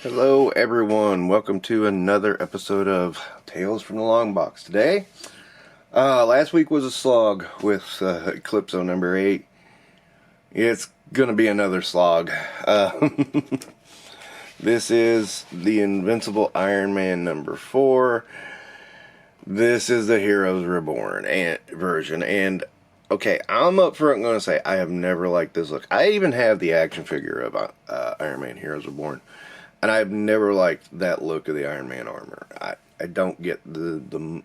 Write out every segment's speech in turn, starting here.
Hello everyone, welcome to another episode of Tales from the Longbox. Today, last week was a slog with Eclipso number 8. It's gonna be another slog. This is the Invincible Iron Man number 4. This is the Heroes Reborn version, and okay, I'm up front going to say I have never liked this look. I even have the action figure of Iron Man Heroes Reborn. And I've never liked that look of the Iron Man armor. I don't get the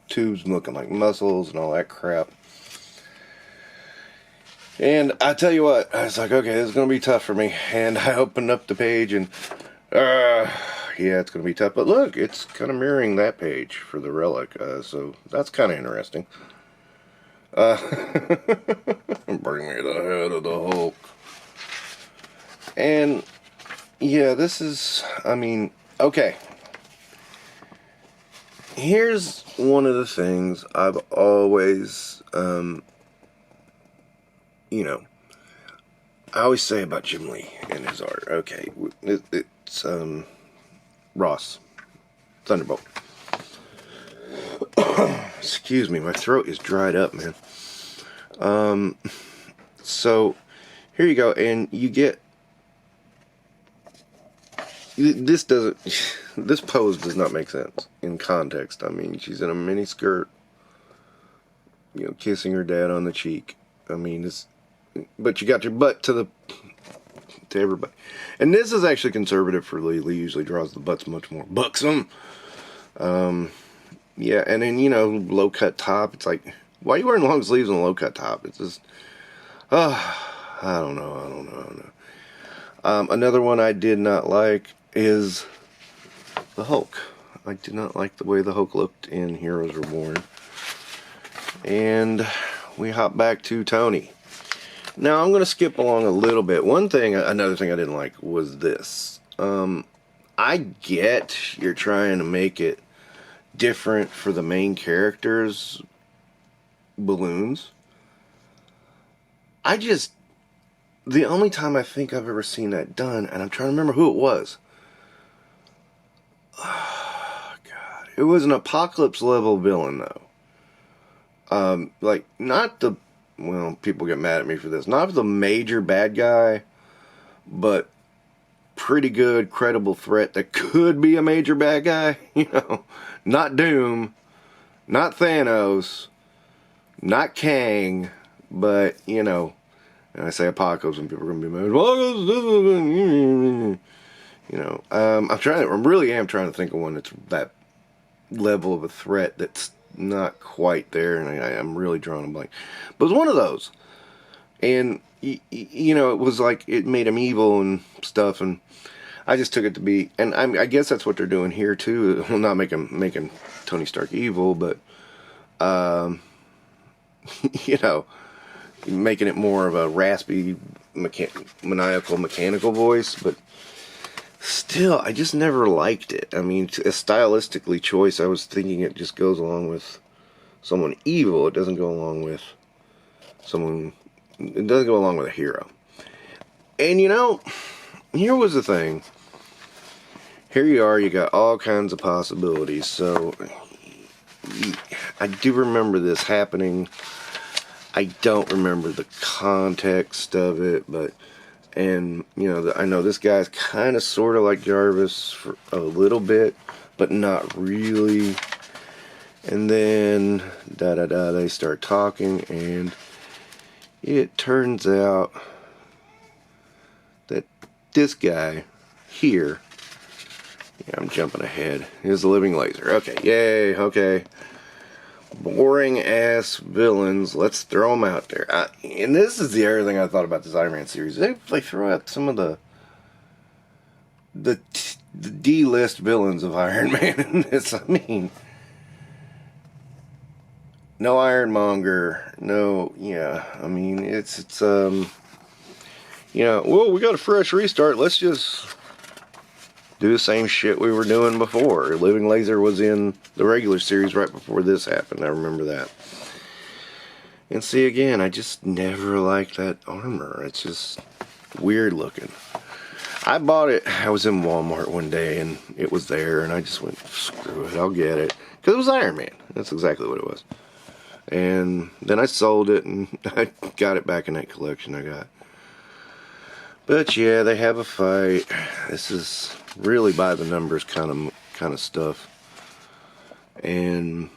tubes looking like muscles and all that crap. And I tell you what, I was like, okay, this is going to be tough for me. And I opened up the page and, yeah, it's going to be tough. But look, it's kind of mirroring that page for the relic. So that's kind of interesting. Bring me the head of the Hulk. And yeah, this is, I mean, okay. Here's one of the things I've always, I always say about Jim Lee and his art. Okay, it's, Ross, Thunderbolt. Excuse me, my throat is dried up, man. So, here you go, and you get, this pose does not make sense in context. I mean, she's in a mini skirt, kissing her dad on the cheek. I mean, but you got your butt to everybody. And this is actually conservative for Lee. Lee usually draws the butts much more buxom. Yeah, and then, low cut top. It's like, why are you wearing long sleeves and a low cut top? It's just, I don't know. Another one I did not like is the Hulk. I did not like the way the Hulk looked in Heroes Reborn. And we hop back to Tony. Now I'm going to skip along a little bit. Another thing I didn't like was this. I get you're trying to make it different for the main characters' balloons. The only time I think I've ever seen that done, and I'm trying to remember who it was. Oh, God. It was an Apocalypse level villain, though. People get mad at me for this. Not the major bad guy, but pretty good, credible threat that could be a major bad guy. Not Doom, not Thanos, not Kang, but, and I say Apocalypse, and people are going to be mad. I really am trying to think of one that's that level of a threat that's not quite there, and I'm really drawing a blank. But it was one of those, and it was like it made him evil and stuff, and I just took it to be, and I guess that's what they're doing here too. Well, not making Tony Stark evil, but making it more of a raspy, maniacal, mechanical voice, but still, I just never liked it. I mean, a stylistically choice, I was thinking it just goes along with someone evil. It doesn't go along with it doesn't go along with a hero. And here was the thing. Here you are, you got all kinds of possibilities. So, I do remember this happening. I don't remember the context of it, I know this guy's kind of sort of like Jarvis for a little bit, but not really. And then, they start talking, and it turns out that this guy here, I'm jumping ahead, is the Living Laser. Okay, yay, okay. Boring ass villains, let's throw them out there. And this is the other thing I thought about this Iron Man series. They throw out some of the D-list villains of Iron Man in this. I mean, no Ironmonger, well, we got a fresh restart. Let's just do the same shit we were doing before. Living Laser was in the regular series right before this happened. I remember that. And see, again, I just never liked that armor. It's just weird looking. I bought it. I was in Walmart one day and it was there, and I just went, screw it, I'll get it. Because it was Iron Man. That's exactly what it was. And then I sold it and I got it back in that collection I got. But yeah, they have a fight. This is really by the numbers kind of stuff. And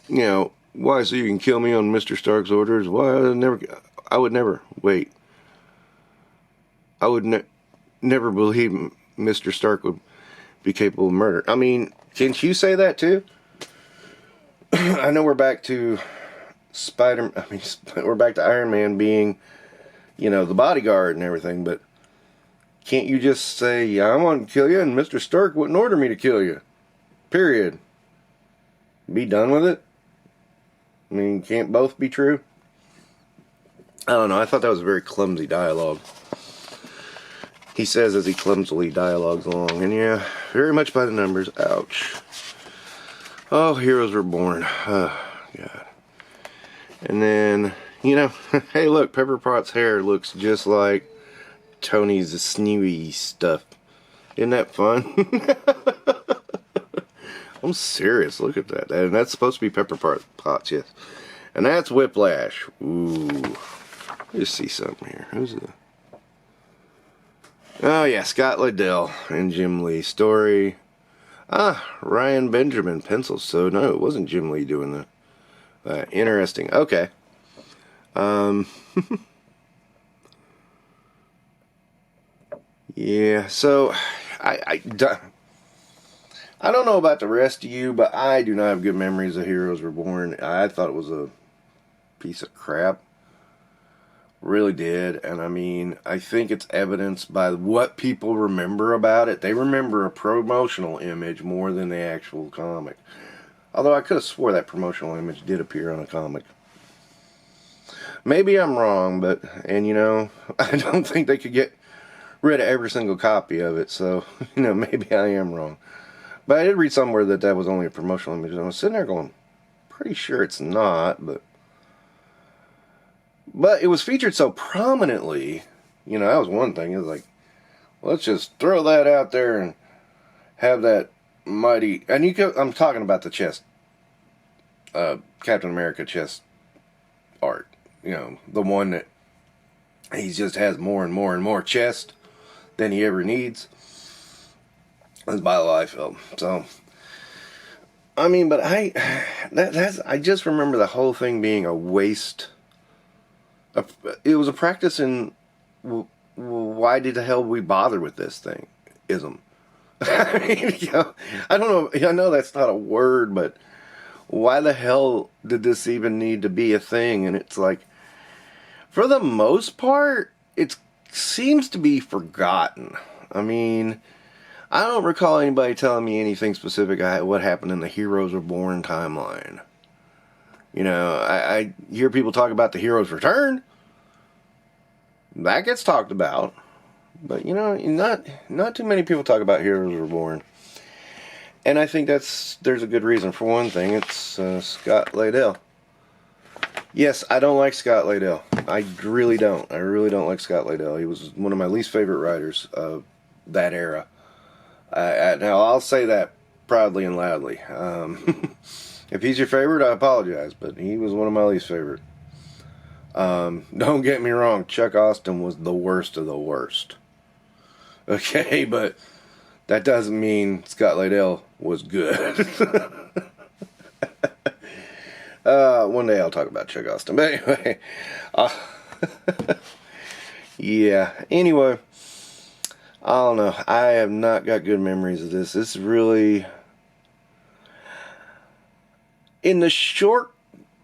you know, why, so you can kill me on Mr. Stark's orders? Why, I would never wait. I would never believe Mr. Stark would be capable of murder. I mean, can't you say that too? I know we're back to we're back to Iron Man being, you know, the bodyguard and everything, but can't you just say, yeah, I want to kill you, and Mr. Stark wouldn't order me to kill you? Period. Be done with it? I mean, can't both be true? I don't know. I thought that was a very clumsy dialogue. He says as he clumsily dialogues along. And yeah, very much by the numbers. Ouch. Oh, Heroes Reborn. Oh, God. And then, you know, hey, look, Pepper Potts' hair looks just like Tony's sneezy stuff. Isn't that fun? I'm serious. Look at that. And that's supposed to be Pepper Potts, yes. And that's Whiplash. Ooh. Let's see something here. Who's the... Oh, yeah, Scott Liddell and Jim Lee. Story. Ryan Benjamin pencils. So, no, it wasn't Jim Lee doing that. Interesting. Okay. Yeah, so, I don't know about the rest of you, but I do not have good memories of Heroes Reborn. I thought it was a piece of crap. Really did. And I mean, I think it's evidenced by what people remember about it. They remember a promotional image more than the actual comic. Although I could have swore that promotional image did appear on a comic. Maybe I'm wrong, but, and you know, I don't think they could get rid of every single copy of it. So, you know, maybe I am wrong. But I did read somewhere that that was only a promotional image. And I was sitting there going, pretty sure it's not, but it was featured so prominently, you know, that was one thing. It was like, let's just throw that out there and have that mighty, and I'm talking about the chest, Captain America chest art, you know, the one that he just has more and more and more chest than he ever needs. That's by how I felt. So, I mean, but I just remember the whole thing being a waste. It was a practice in why did the hell we bother with this thing? Ism. I mean, you know, I don't know. I know that's not a word, but why the hell did this even need to be a thing? And it's like, for the most part, it seems to be forgotten. I mean, I don't recall anybody telling me anything specific what happened in the Heroes Reborn timeline. You know, I hear people talk about the Heroes Return. That gets talked about. But, you know, not too many people talk about Heroes Reborn. And I think there's a good reason. For one thing, it's Scott Liddell. Yes, I don't like Scott Liddell. I really don't. I really don't like Scott Liddell. He was one of my least favorite writers of that era. Now, I'll say that proudly and loudly. If he's your favorite, I apologize, but he was one of my least favorite. Don't get me wrong, Chuck Austen was the worst of the worst. Okay, but that doesn't mean Scott Liddell was good. One day I'll talk about Chuck Austen, but anyway. Yeah, anyway. I don't know. I have not got good memories of this. This really, in the short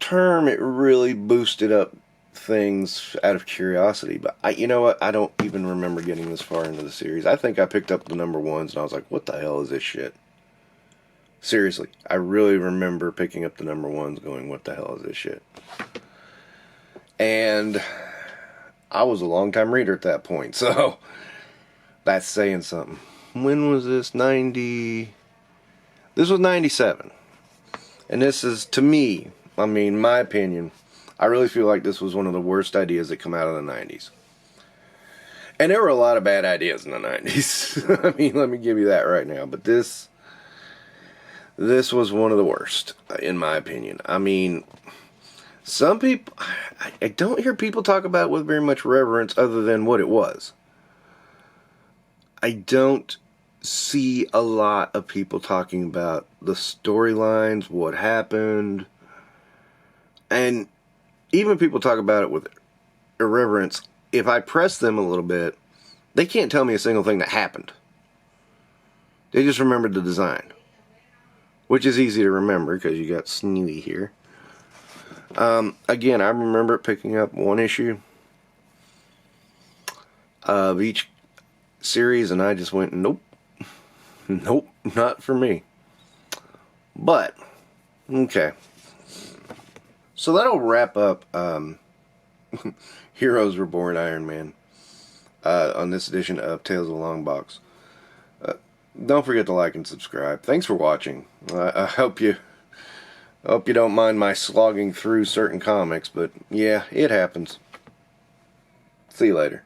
term, it really boosted up things out of curiosity. But you know what? I don't even remember getting this far into the series. I think I picked up the number ones and I was like, what the hell is this shit? Seriously, I really remember picking up the number ones going, what the hell is this shit? And I was a long-time reader at that point, so that's saying something. When was this? This was 97. And this is, to me, I mean, my opinion, I really feel like this was one of the worst ideas that come out of the 90s. And there were a lot of bad ideas in the 90s. I mean, let me give you that right now. But this was one of the worst, in my opinion. I mean, some people, I don't hear people talk about it with very much reverence other than what it was. I don't see a lot of people talking about the storylines, what happened, and even people talk about it with irreverence. If I press them a little bit, they can't tell me a single thing that happened. They just remembered the design, which is easy to remember because you got Snewy here. Again, I remember picking up one issue of each series, and I just went, nope, nope, not for me. But okay, so that'll wrap up Heroes Reborn Iron Man on this edition of Tales of Longbox. Don't forget to like and subscribe. Thanks for watching. I hope you don't mind my slogging through certain comics, but yeah, it happens. See you later.